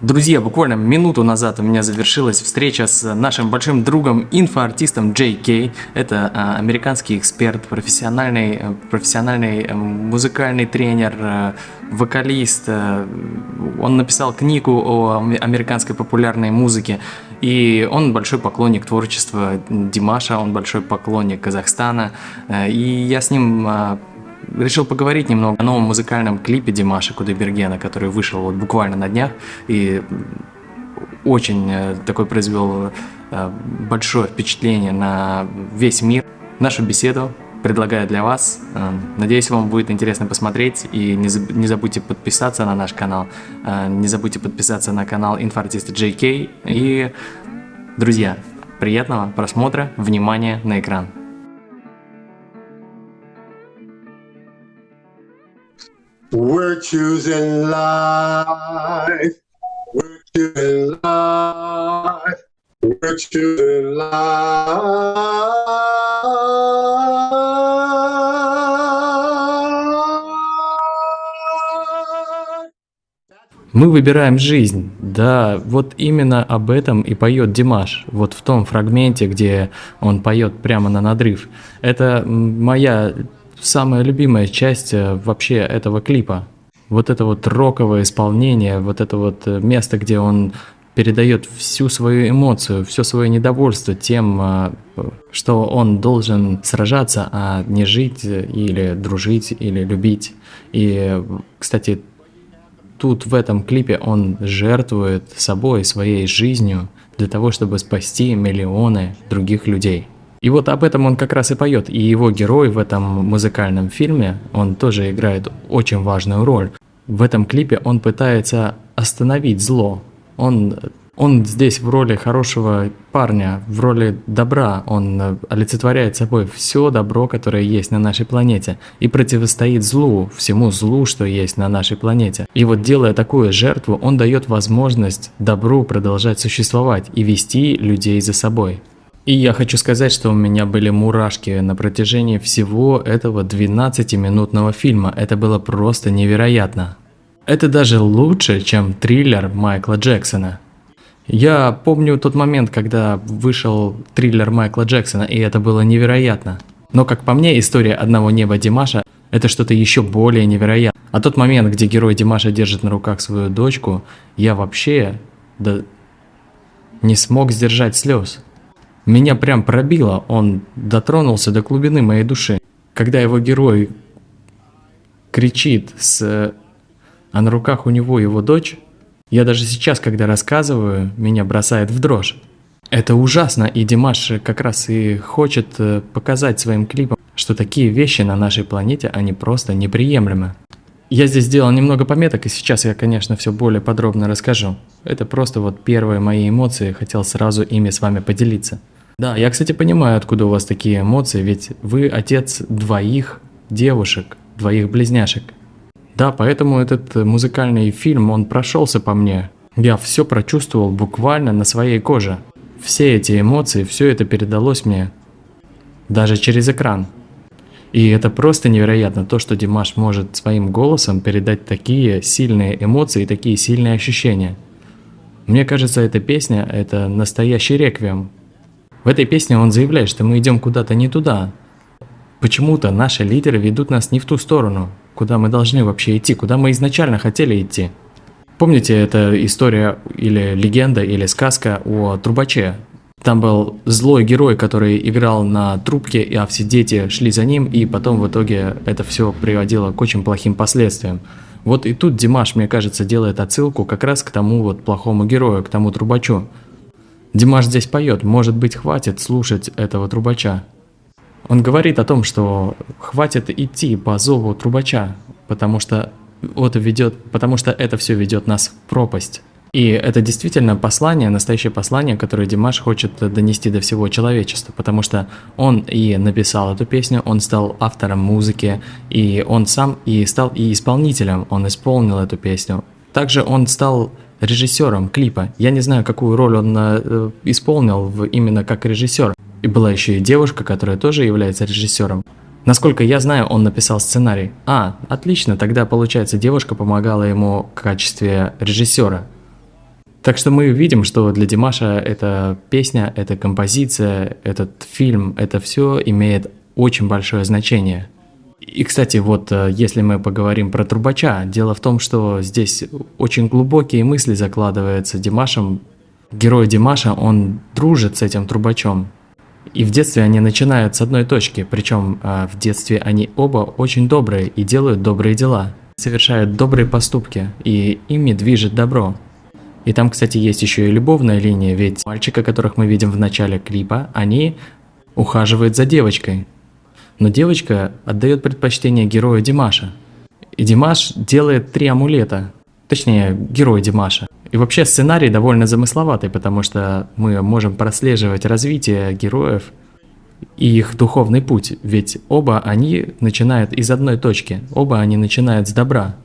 Друзья, буквально минуту назад у меня завершилась встреча с нашим большим другом, инфоартистом Джей Кей. Это американский эксперт, профессиональный музыкальный тренер, вокалист. Он написал книгу о американской популярной музыке. И он большой поклонник творчества Димаша, он большой поклонник Казахстана. И я с ним решил поговорить немного о новом музыкальном клипе Димаша Кудайбергена, который вышел вот буквально на днях и очень такой произвел большое впечатление на весь мир. Нашу беседу предлагаю для вас. Надеюсь, вам будет интересно посмотреть. И не забудьте подписаться на наш канал. Не забудьте подписаться на канал инфоартиста Джей Кей. И, друзья, приятного просмотра, внимания на экран. We're choosing life. We're choosing life. We're choosing life. Мы выбираем жизнь. Да, вот именно об этом и поет Димаш. Вот в том фрагменте, где он поет прямо на надрыв. Это моя самая любимая часть вообще этого клипа. Вот это вот роковое исполнение, вот это вот место, где он передает всю свою эмоцию, все свое недовольство тем, что он должен сражаться, а не жить или дружить, или любить. И, кстати, тут в этом клипе он жертвует собой, своей жизнью для того, чтобы спасти миллионы других людей. И вот об этом он как раз и поет. И его герой в этом музыкальном фильме, он тоже играет очень важную роль. В этом клипе он пытается остановить зло. Он здесь в роли хорошего парня, в роли добра. Он олицетворяет собой все добро, которое есть на нашей планете. И противостоит злу, всему злу, что есть на нашей планете. И вот делая такую жертву, он дает возможность добру продолжать существовать и вести людей за собой. И я хочу сказать, что у меня были мурашки на протяжении всего этого 12-минутного фильма. Это было просто невероятно. Это даже лучше, чем триллер Майкла Джексона. Я помню тот момент, когда вышел триллер Майкла Джексона, и это было невероятно. Но, как по мне, история «Одного неба» Димаша – это что-то еще более невероятное. А тот момент, где герой Димаша держит на руках свою дочку, я вообще не смог сдержать слез. Меня прям пробило, он дотронулся до глубины моей души. Когда его герой кричит, а на руках у него его дочь, я даже сейчас, когда рассказываю, меня бросает в дрожь. Это ужасно, и Димаш как раз и хочет показать своим клипом, что такие вещи на нашей планете, они просто неприемлемы. Я здесь сделал немного пометок, и сейчас я, конечно, все более подробно расскажу. Это просто вот первые мои эмоции, хотел сразу ими с вами поделиться. Да, я, кстати, понимаю, откуда у вас такие эмоции, ведь вы отец двоих девушек, двоих близняшек. Да, поэтому этот музыкальный фильм, он прошелся по мне. Я все прочувствовал буквально на своей коже. Все эти эмоции, все это передалось мне даже через экран. И это просто невероятно, то, что Димаш может своим голосом передать такие сильные эмоции, такие сильные ощущения. Мне кажется, эта песня – это настоящий реквием. В этой песне он заявляет, что мы идем куда-то не туда. Почему-то наши лидеры ведут нас не в ту сторону, куда мы должны вообще идти, куда мы изначально хотели идти. Помните, это история или легенда, или сказка о трубаче? Там был злой герой, который играл на трубке, а все дети шли за ним, и потом в итоге это все приводило к очень плохим последствиям. Вот и тут Димаш, мне кажется, делает отсылку как раз к тому вот плохому герою, к тому трубачу. Димаш здесь поет, может быть, хватит слушать этого трубача. Он говорит о том, что хватит идти по зову трубача, потому что это все ведет нас в пропасть. И это действительно послание, настоящее послание, которое Димаш хочет донести до всего человечества, потому что он и написал эту песню, он стал автором музыки, и он сам и стал и исполнителем, он исполнил эту песню. Также он стал режиссером клипа. Я не знаю, какую роль он исполнил именно как режиссер. И была еще и девушка, которая тоже является режиссером. Насколько я знаю, он написал сценарий. Отлично, тогда получается девушка помогала ему в качестве режиссера. Так что мы видим, что для Димаша эта песня, эта композиция, этот фильм, это все имеет очень большое значение. И, кстати, вот если мы поговорим про Трубача, дело в том, что здесь очень глубокие мысли закладываются Димашем. Герой Димаша, он дружит с этим Трубачом. И в детстве они начинают с одной точки, причем в детстве они оба очень добрые и делают добрые дела, совершают добрые поступки, и ими движет добро. И там, кстати, есть еще и любовная линия, ведь мальчика, которых мы видим в начале клипа, они ухаживают за девочкой. Но девочка отдает предпочтение герою Димаша. И Димаш делает 3 амулета, точнее, герой Димаша. И вообще сценарий довольно замысловатый, потому что мы можем прослеживать развитие героев и их духовный путь, ведь оба они начинают из одной точки, оба они начинают с добра.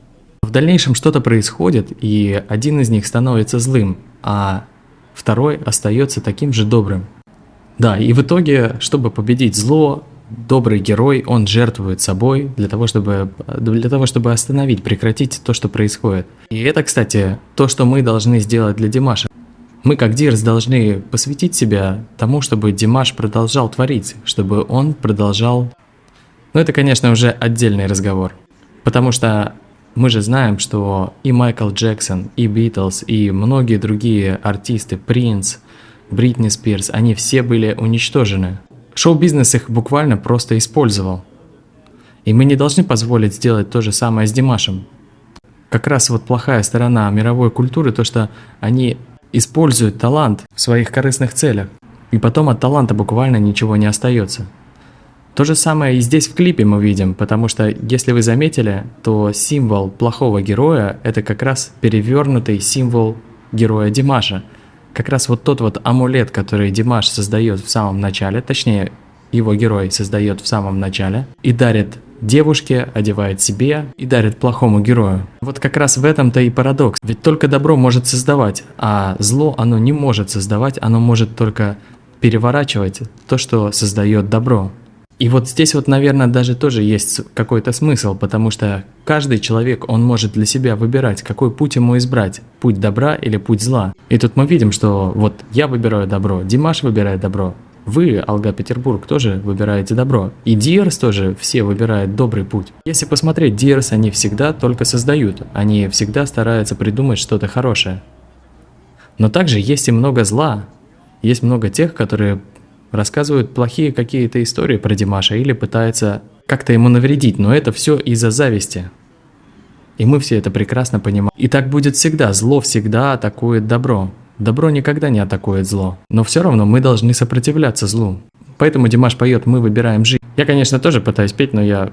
В дальнейшем что-то происходит, и один из них становится злым, а второй остается таким же добрым. Да, и в итоге, чтобы победить зло, добрый герой, он жертвует собой для того, чтобы остановить, прекратить то, что происходит. И это, кстати, то, что мы должны сделать для Димаша. Мы, как Дирс, должны посвятить себя тому, чтобы Димаш продолжал творить, чтобы он продолжал... Но это, конечно, уже отдельный разговор. Потому что мы же знаем, что и Майкл Джексон, и Битлз, и многие другие артисты, Принц, Бритни Спирс, они все были уничтожены. Шоу-бизнес их буквально просто использовал. И мы не должны позволить сделать то же самое с Димашем. Как раз вот плохая сторона мировой культуры, то что они используют талант в своих корыстных целях. И потом от таланта буквально ничего не остается. То же самое и здесь в клипе мы видим, потому что, если вы заметили, то символ плохого героя – это как раз перевернутый символ героя Димаша. Как раз вот тот вот амулет, который Димаш создает в самом начале, точнее, его герой создает в самом начале, и дарит девушке, одевает себе и дарит плохому герою. Вот как раз в этом-то и парадокс. Ведь только добро может создавать, а зло оно не может создавать, оно может только переворачивать то, что создает добро. И вот здесь вот, наверное, даже тоже есть какой-то смысл, потому что каждый человек, он может для себя выбирать, какой путь ему избрать, путь добра или путь зла. И тут мы видим, что вот я выбираю добро, Димаш выбирает добро, вы, Алга Петербург, тоже выбираете добро. И Дирс тоже все выбирают добрый путь. Если посмотреть, Дирс, они всегда только создают, они всегда стараются придумать что-то хорошее. Но также есть и много зла, есть много тех, которые рассказывают плохие какие-то истории про Димаша или пытаются как-то ему навредить, но это все из-за зависти. И мы все это прекрасно понимаем. И так будет всегда, зло всегда атакует добро. Добро никогда не атакует зло, но все равно мы должны сопротивляться злу. Поэтому Димаш поет «Мы выбираем жизнь». Я, конечно, тоже пытаюсь петь, но я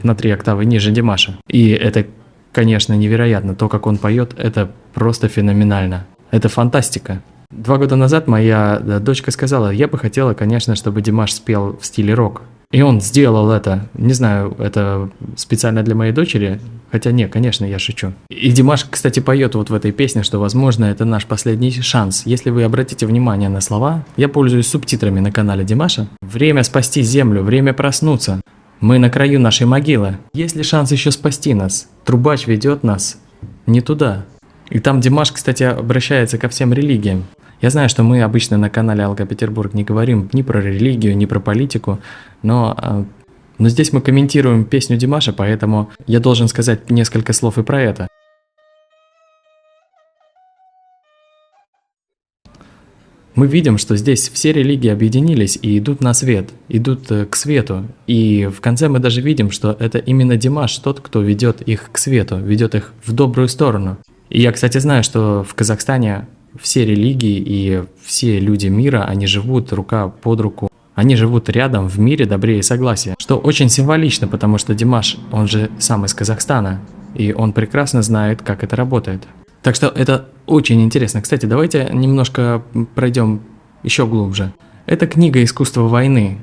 на 3 октавы ниже Димаша. И это, конечно, невероятно. То, как он поет, это просто феноменально. Это фантастика. 2 года назад моя дочка сказала, я бы хотела, конечно, чтобы Димаш спел в стиле рок. И он сделал это. Не знаю, это специально для моей дочери, хотя нет, конечно, я шучу. И Димаш, кстати, поет вот в этой песне, что, возможно, это наш последний шанс. Если вы обратите внимание на слова, я пользуюсь субтитрами на канале Димаша. Время спасти землю, время проснуться. Мы на краю нашей могилы. Есть ли шанс еще спасти нас? Трубач ведет нас не туда. И там Димаш, кстати, обращается ко всем религиям. Я знаю, что мы обычно на канале Алга Петербург не говорим ни про религию, ни про политику, но здесь мы комментируем песню Димаша, поэтому я должен сказать несколько слов и про это. Мы видим, что здесь все религии объединились и идут на свет, идут к свету. И в конце мы даже видим, что это именно Димаш тот, кто ведет их к свету, ведет их в добрую сторону. И я, кстати, знаю, что в Казахстане все религии и все люди мира, они живут рука под руку. Они живут рядом в мире добре и согласия. Что очень символично, потому что Димаш, он же сам из Казахстана. И он прекрасно знает, как это работает. Так что это очень интересно. Кстати, давайте немножко пройдем еще глубже. Это книга «Искусство войны».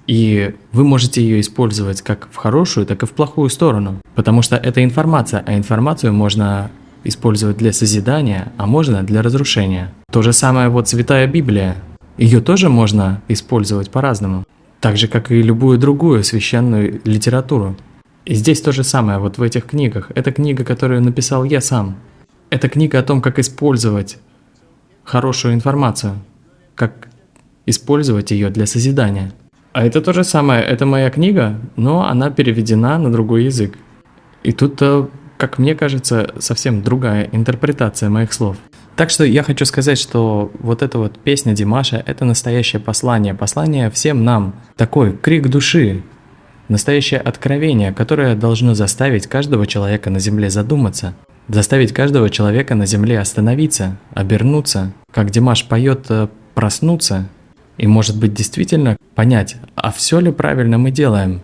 И вы можете ее использовать как в хорошую, так и в плохую сторону. Потому что это информация, а информацию можно использовать для созидания, а можно для разрушения. То же самое вот Святая Библия. Ее тоже можно использовать по-разному. Так же, как и любую другую священную литературу. И здесь то же самое вот в этих книгах. Это книга, которую написал я сам. Это книга о том, как использовать хорошую информацию, как использовать ее для созидания. А это то же самое, это моя книга, но она переведена на другой язык. И тут, как мне кажется, совсем другая интерпретация моих слов. Так что я хочу сказать, что вот эта вот песня Димаша – это настоящее послание всем нам, такой крик души, настоящее откровение, которое должно заставить каждого человека на земле задуматься, заставить каждого человека на земле остановиться, обернуться, как Димаш поет, проснуться и, может быть, действительно понять, а все ли правильно мы делаем,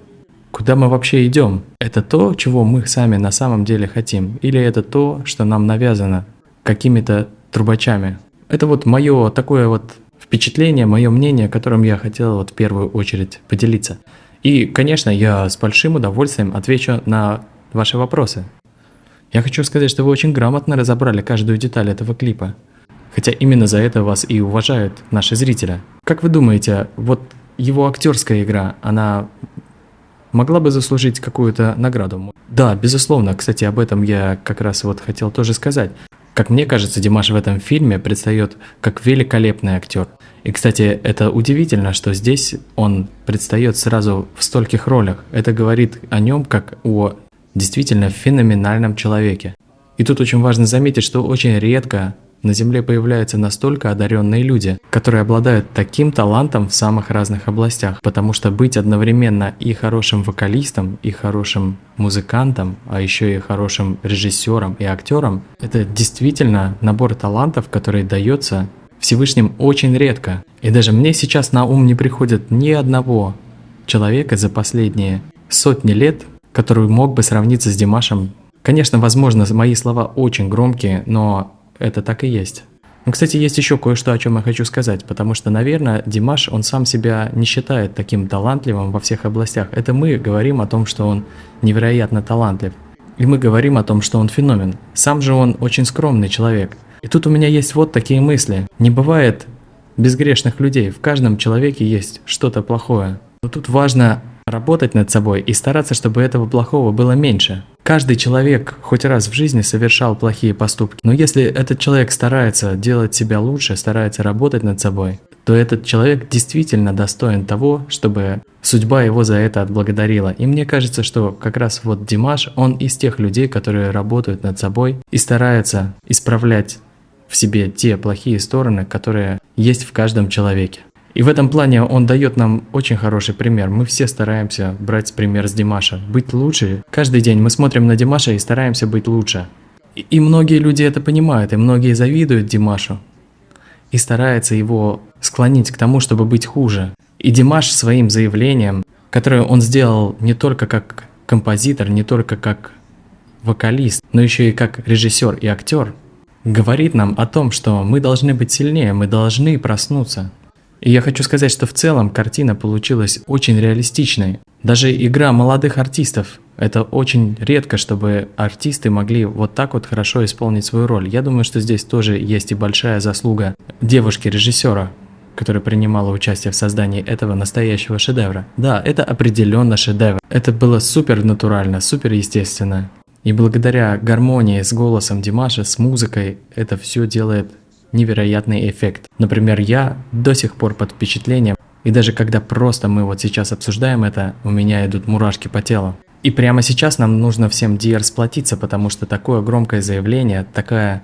куда мы вообще идем, это то, чего мы сами на самом деле хотим, или это то, что нам навязано какими-то трубачами. Это вот мое такое вот впечатление, мое мнение, которым я хотел вот в первую очередь поделиться. И, конечно, я с большим удовольствием отвечу на ваши вопросы. Я хочу сказать, что вы очень грамотно разобрали каждую деталь этого клипа. Хотя именно за это вас и уважают наши зрители. Как вы думаете, вот его актерская игра, она могла бы заслужить какую-то награду? Да, безусловно. Кстати, об этом я как раз вот хотел тоже сказать. Как мне кажется, Димаш в этом фильме предстает как великолепный актер. И, кстати, это удивительно, что здесь он предстает сразу в стольких ролях. Это говорит о нем как о действительно феноменальном человеке. И тут очень важно заметить, что очень редко на Земле появляются настолько одаренные люди, которые обладают таким талантом в самых разных областях, потому что быть одновременно и хорошим вокалистом, и хорошим музыкантом, а еще и хорошим режиссером и актером, это действительно набор талантов, который дается Всевышним очень редко. И даже мне сейчас на ум не приходит ни одного человека за последние сотни лет, который мог бы сравниться с Димашем. Конечно, возможно, мои слова очень громкие, но это так и есть. Ну, кстати, есть еще кое-что, о чем я хочу сказать, потому что, наверное, Димаш, он сам себя не считает таким талантливым во всех областях. Это мы говорим о том, что он невероятно талантлив. И мы говорим о том, что он феномен. Сам же он очень скромный человек. И тут у меня есть вот такие мысли. Не бывает безгрешных людей. В каждом человеке есть что-то плохое. Но тут важно работать над собой и стараться, чтобы этого плохого было меньше. Каждый человек хоть раз в жизни совершал плохие поступки, но если этот человек старается делать себя лучше, старается работать над собой, то этот человек действительно достоин того, чтобы судьба его за это отблагодарила. И мне кажется, что как раз вот Димаш, он из тех людей, которые работают над собой и стараются исправлять в себе те плохие стороны, которые есть в каждом человеке. И в этом плане он дает нам очень хороший пример. Мы все стараемся брать пример с Димаша, быть лучше. Каждый день мы смотрим на Димаша и стараемся быть лучше. И многие люди это понимают, и многие завидуют Димашу и стараются его склонить к тому, чтобы быть хуже. И Димаш своим заявлением, которое он сделал не только как композитор, не только как вокалист, но еще и как режиссер и актер, говорит нам о том, что мы должны быть сильнее, мы должны проснуться. И я хочу сказать, что в целом картина получилась очень реалистичной. Даже игра молодых артистов. Это очень редко, чтобы артисты могли вот так вот хорошо исполнить свою роль. Я думаю, что здесь тоже есть и большая заслуга девушки-режиссера, которая принимала участие в создании этого настоящего шедевра. Да, это определенно шедевр. Это было супер натурально, супер естественно. И благодаря гармонии с голосом Димаша, с музыкой, это все делает невероятный эффект. Например, я до сих пор под впечатлением, и даже когда просто мы вот сейчас обсуждаем это, у меня идут мурашки по телу. И прямо сейчас нам нужно всем Диер сплотиться, потому что такое громкое заявление, такая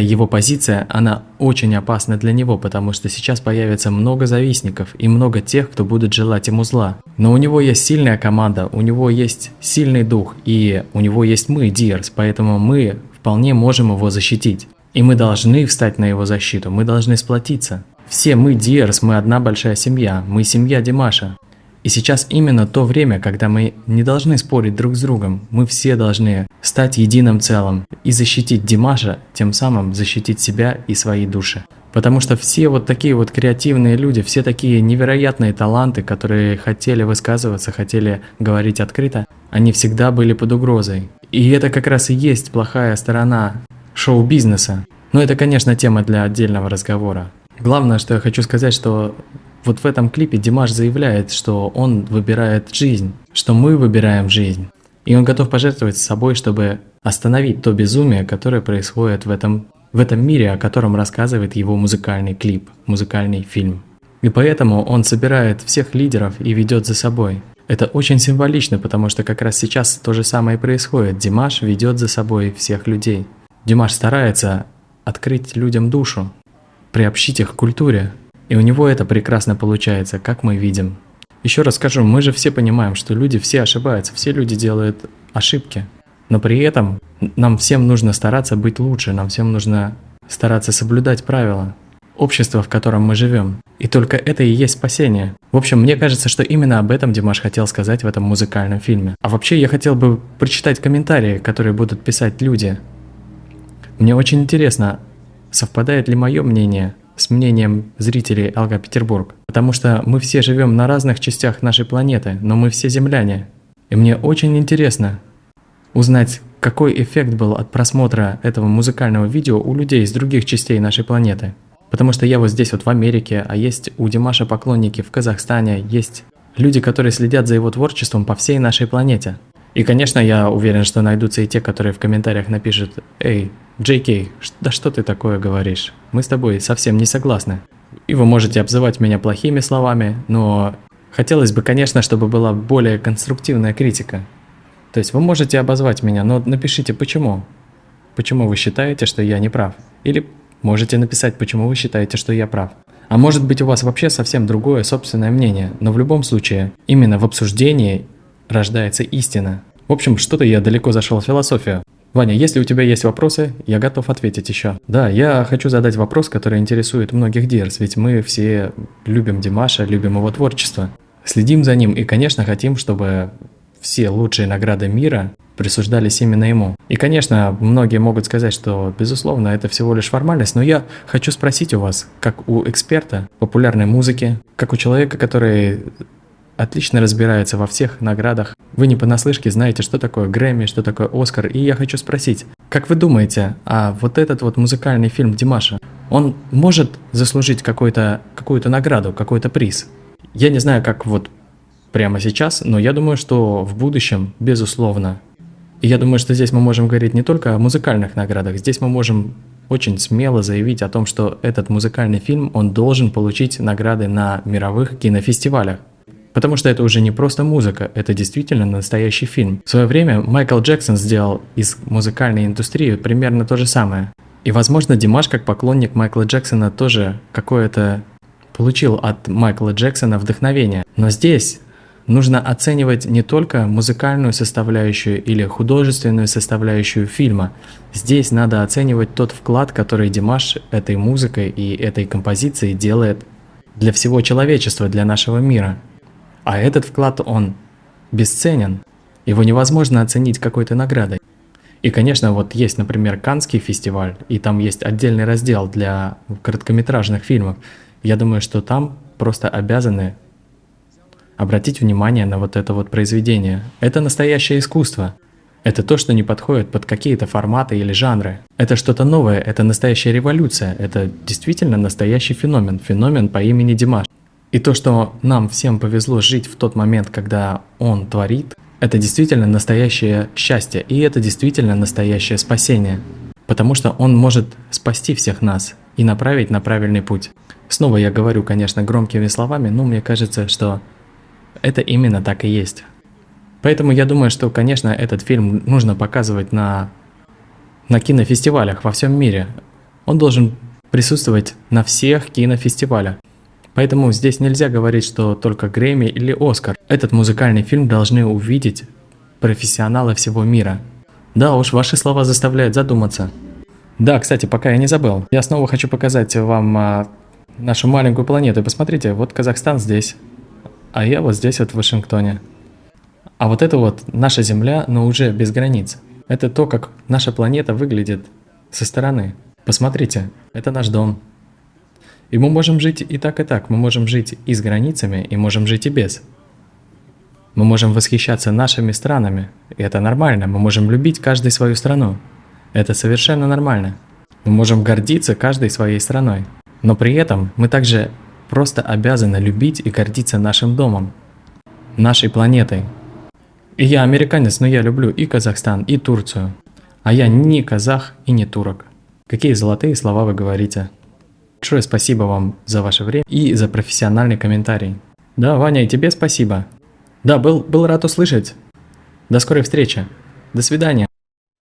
его позиция, она очень опасна для него, потому что сейчас появится много завистников и много тех, кто будет желать ему зла. Но у него есть сильная команда, у него есть сильный дух, и у него есть мы, Диерс, поэтому мы вполне можем его защитить. И мы должны встать на его защиту, мы должны сплотиться. Все мы Диерс, мы одна большая семья, мы семья Димаша. И сейчас именно то время, когда мы не должны спорить друг с другом, мы все должны стать единым целым и защитить Димаша, тем самым защитить себя и свои души. Потому что все вот такие вот креативные люди, все такие невероятные таланты, которые хотели высказываться, хотели говорить открыто, они всегда были под угрозой. И это как раз и есть плохая сторона шоу-бизнеса. Но это, конечно, тема для отдельного разговора. Главное, что я хочу сказать, что вот в этом клипе Димаш заявляет, что он выбирает жизнь, что мы выбираем жизнь. И он готов пожертвовать собой, чтобы остановить то безумие, которое происходит в этом в этом мире, о котором рассказывает его музыкальный клип, музыкальный фильм. И поэтому он собирает всех лидеров и ведет за собой. Это очень символично, потому что как раз сейчас то же самое и происходит. Димаш ведет за собой всех людей. Димаш старается открыть людям душу, приобщить их к культуре. И у него это прекрасно получается, как мы видим. Еще раз скажу, мы же все понимаем, что люди все ошибаются, все люди делают ошибки. Но при этом нам всем нужно стараться быть лучше, нам всем нужно стараться соблюдать правила общества, в котором мы живем. И только это и есть спасение. В общем, мне кажется, что именно об этом Димаш хотел сказать в этом музыкальном фильме. А вообще я хотел бы прочитать комментарии, которые будут писать люди. Мне очень интересно, совпадает ли мое мнение с мнением зрителей ЛГ Петербург. Потому что мы все живем на разных частях нашей планеты, но мы все земляне. И мне очень интересно узнать, какой эффект был от просмотра этого музыкального видео у людей из других частей нашей планеты. Потому что я вот здесь вот в Америке, а есть у Димаша поклонники в Казахстане, есть люди, которые следят за его творчеством по всей нашей планете. И, конечно, я уверен, что найдутся и те, которые в комментариях напишут: «Эй, Джей Кей, да что ты такое говоришь? Мы с тобой совсем не согласны». И вы можете обзывать меня плохими словами, но хотелось бы, конечно, чтобы была более конструктивная критика. То есть вы можете обозвать меня, но напишите почему. Почему вы считаете, что я не прав? Или можете написать, почему вы считаете, что я прав. А может быть, у вас вообще совсем другое собственное мнение, но в любом случае, именно в обсуждении рождается истина. В общем, что-то я далеко зашел в философию. Ваня, если у тебя есть вопросы, я готов ответить еще. Да, я хочу задать вопрос, который интересует многих Дирс, ведь мы все любим Димаша, любим его творчество, следим за ним и, конечно, хотим, чтобы все лучшие награды мира присуждались именно ему. И, конечно, многие могут сказать, что, безусловно, это всего лишь формальность, но я хочу спросить у вас, как у эксперта популярной музыки, как у человека, который отлично разбирается во всех наградах. Вы не понаслышке знаете, что такое Грэмми, что такое Оскар, и я хочу спросить, как вы думаете, а вот этот вот музыкальный фильм Димаша, он может заслужить какую-то награду, какой-то приз? Я не знаю, как вот прямо сейчас, но я думаю, что в будущем, безусловно. И я думаю, что здесь мы можем говорить не только о музыкальных наградах, здесь мы можем очень смело заявить о том, что этот музыкальный фильм, он должен получить награды на мировых кинофестивалях. Потому что это уже не просто музыка, это действительно настоящий фильм. В свое время Майкл Джексон сделал из музыкальной индустрии примерно то же самое. И, возможно, Димаш, как поклонник Майкла Джексона, тоже какое-то получил от Майкла Джексона вдохновение. Но здесь нужно оценивать не только музыкальную составляющую или художественную составляющую фильма. Здесь надо оценивать тот вклад, который Димаш этой музыкой и этой композицией делает для всего человечества, для нашего мира. А этот вклад, он бесценен. Его невозможно оценить какой-то наградой. И, конечно, вот есть, например, Каннский фестиваль, и там есть отдельный раздел для короткометражных фильмов. Я думаю, что там просто обязаны обратить внимание на вот это вот произведение. Это настоящее искусство. Это то, что не подходит под какие-то форматы или жанры. Это что-то новое, это настоящая революция. Это действительно настоящий феномен. Феномен по имени Димаш. И то, что нам всем повезло жить в тот момент, когда он творит, это действительно настоящее счастье. И это действительно настоящее спасение. Потому что он может спасти всех нас и направить на правильный путь. Снова я говорю, конечно, громкими словами, но мне кажется, что это именно так и есть. Поэтому я думаю, что, конечно, этот фильм нужно показывать на кинофестивалях во всем мире. Он должен присутствовать на всех кинофестивалях. Поэтому здесь нельзя говорить, что только Грэмми или Оскар. Этот музыкальный фильм должны увидеть профессионалы всего мира. Да уж, ваши слова заставляют задуматься. Да, кстати, пока я не забыл, я снова хочу показать вам нашу маленькую планету. Посмотрите, вот Казахстан здесь, а я вот здесь вот в Вашингтоне. А вот это вот наша Земля, но уже без границ. Это то, как наша планета выглядит со стороны. Посмотрите, это наш дом. И мы можем жить и так, мы можем жить и с границами, и можем жить и без. Мы можем восхищаться нашими странами, и это нормально, мы можем любить каждый свою страну. Это совершенно нормально. Мы можем гордиться каждой своей страной. Но при этом мы также просто обязаны любить и гордиться нашим домом, нашей планетой. И я американец, но я люблю и Казахстан, и Турцию. А я не казах и не турок. Какие золотые слова вы говорите. Большое спасибо вам за ваше время и за профессиональный комментарий. Да, Ваня, и тебе спасибо. Да, был рад услышать. До скорой встречи. До свидания.